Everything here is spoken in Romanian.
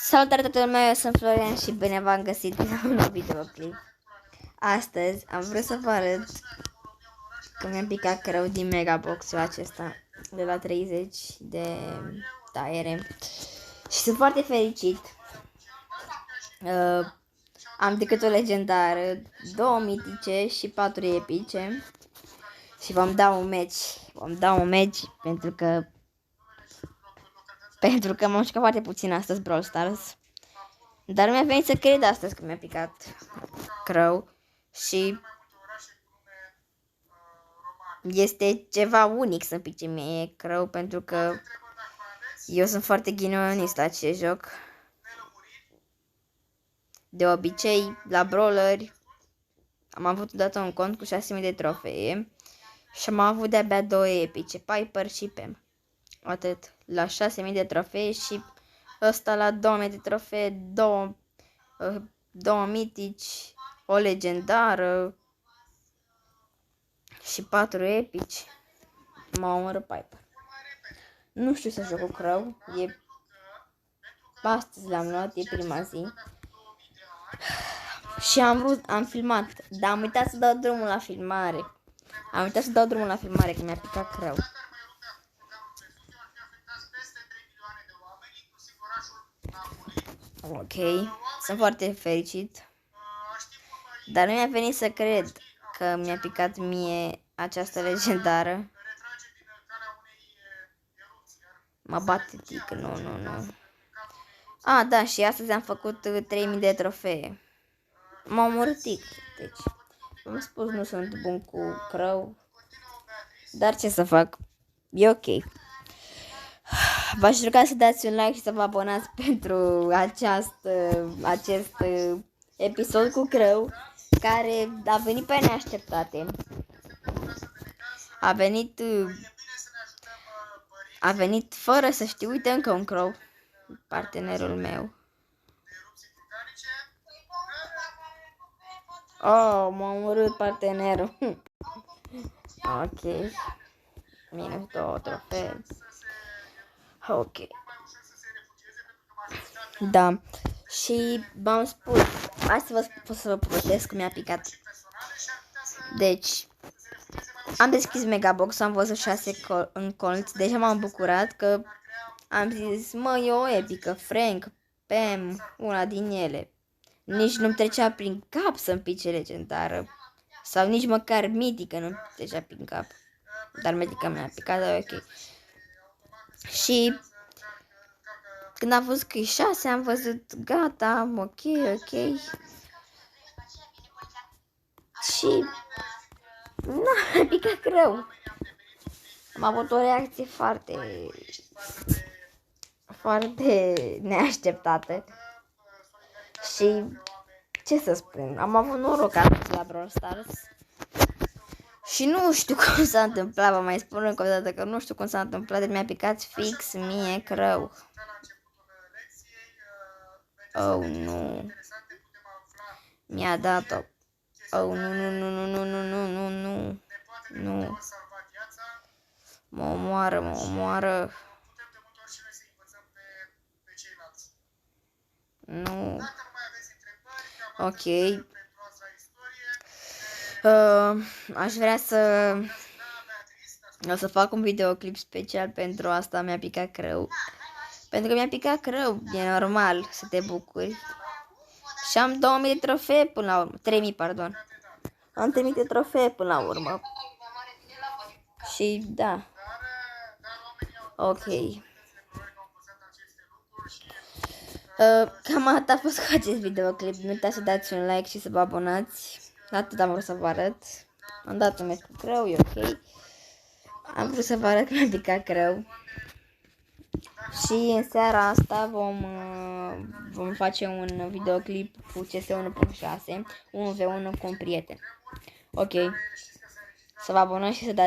Salutare toată lumea, eu sunt Florian și bine v-am găsit la un nou videoclip. Astăzi am vrut să vă arăt că mi-am picat crău din megaboxul acesta de la 30 de taiere și sunt foarte fericit. Am decât o legendară, 2 mitice și 4 epice și vom da un match pentru că m-am jucat foarte puțin astăzi Brawl Stars. Dar mi-a venit să cred astăzi că mi-a picat crău și este ceva unic să-mi pice mie crău, pentru că eu sunt foarte ghinionist la acest joc. De obicei, la brawleri am avut odată un cont cu 6.000 de trofee și am avut de-abia 2 epice, Piper și Pam. Atât, la 6.000 de trofee și ăsta la 2.000 de trofee, 2 mitici, o legendară și 4 epici. M-a omorât Piper. Nu știu să joc cu crău. Astăzi l-am luat, e prima zi. Și am filmat, dar am uitat să dau drumul la filmare. Că mi-a picat crău. Ok, sunt foarte fericit. Dar nu mi-a venit să cred că mi-a picat mie această legendară. Mă bate tic, nu. A, da, și astăzi am făcut 3.000 de trofee. M-a omorât tic, deci am spus, nu sunt bun cu crău. Dar ce să fac? E ok. V-aș ruga să dați un like și să vă abonați pentru acest episod cu crău, care a venit pe neașteptate. A venit fără să știu, uite încă un crău, partenerul meu. Oh, m-a omorât partenerul. Ok. Minus 2 trofee. Ok. Da. Și v-am spus, hai să vă povestesc cum mi-a picat. Deci, am deschis Megabox, am văzut 6 în colț, deja m-am bucurat că am zis, mă, e o epică, Frank, Pam, una din ele. Nici nu-mi trecea prin cap să-mi pice legendară. Sau nici măcar mitică nu-mi trecea prin cap. Dar mitică mi-a picat, dar ok. Și când am văzut că e 6, am văzut, gata, ok. Și n-a picat crău. Am avut o reacție foarte neașteptată. Și ce să spun, am avut noroc atunci la Brawl Stars. Și nu știu cum s-a întâmplat, vă mai spun încă o dată că nu știu cum s-a întâmplat, de mi-a picat fix mie crău. Oh, nu. Mi-a dat-o. Oh, nu. Mă omoară. Nu. Ok. Aș vrea o să fac un videoclip special pentru asta, mi-a picat crău. Pentru că mi-a picat crău, e normal să te bucuri. Și am 2000 de trofee până la urmă, 3000, pardon. Am 3000 de trofee până la urmă. Și da. Ok. Cam atât a fost cu acest videoclip. Nu uitați să dați un like și să vă abonați. Atât am vrut să vă arăt. Am dat un meci cu crău, e ok. Am vrut să vă arăt că mi-a picat crău. Și în seara asta vom face un videoclip cu CS 1.6, 1v1 cu un prieten. Ok. Să vă abonați și să dați